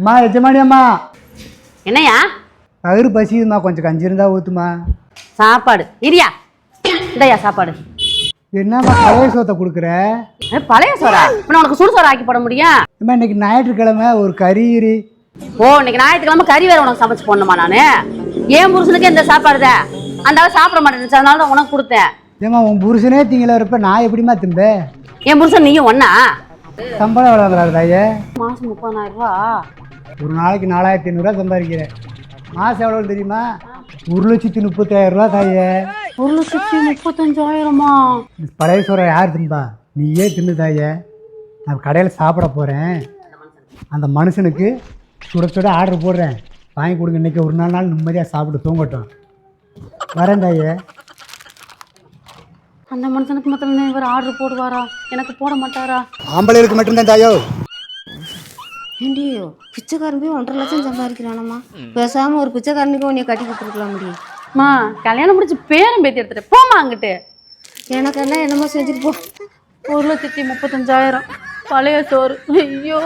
அம்மா எஜமானி அம்மா. என்னையா? அவரு பசிக்குதுமா, கொஞ்சம் கஞ்சி இருந்தா ஊத்துமா. சாப்பாடு இரியா, இதையா சாப்பாடு. என்னம்மா பழைய சோத்தை கொடுக்குற? பழைய சோறா? உனக்கு சுடு சோறு ஆக்கி போட முடியும்? அம்மா இன்னைக்கு ஞாயிற்றுக்கிழமை ஒரு கறி. ஓ, இன்னைக்கு ஞாயிற்றுக்கிழமை கறி வேற உனக்கு சமைச்சு போடணுமா? நானு ஏன் புருஷனுக்கு இந்த சாப்பாடுதான் அந்த சாப்பிட மாட்டேன், அதனால தான் உனக்கு கொடுத்தேன். ஏமா உன் புருஷனே திங்கள இருப்ப நான் எப்படிமா திம்பேன்? என் புருஷன் நீயும் ஒன்னா? சம்பளம் எவ்வளோ வாங்குறாரு தாயே? மாசம் 30,000 ரூபா. ஒரு நாளைக்கு 4,500 சம்பாதிக்கிறேன். மாசம் எவ்வளவு தெரியுமா? 1,30,000 தாயே. 1,35,000மா? பழைய சோறை யார் திம்பா? நீயே தின்னு தாயே. நான் கடையில் சாப்பிட போகிறேன். அந்த மனுஷனுக்கு சுட சுட ஆர்டர் போடுறேன், வாங்கி கொடுங்க. இன்றைக்கி ஒரு நாள் நிம்மதியாக சாப்பிட்டு தூங்கட்டும். வரேன் தாயே. அந்த மனுஷனுக்கு மட்டும் இவர் ஆர்டர் போடுவாரா? எனக்கு போட மாட்டாரா? ஆம்பளைகளுக்கு மட்டும்தான் தாயோ. ஏண்டியோ பிச்சைக்காரன் போய் 1,50,000 லட்சம் சம்பாதிக்கிறானம்மா. பேசாமல் ஒரு பிச்சைக்காரனுக்கு உன்னை கட்டி கொடுத்துருக்கலாம் முடியும். மா, கல்யாணம் முடிச்சு பேரம் பேத்தி எடுத்துட்டு போமா அங்கிட்டு. எனக்கெல்லாம் என்னமோ செஞ்சுட்டு போ. 1,35,000 பழைய சோறு. ஐயோ.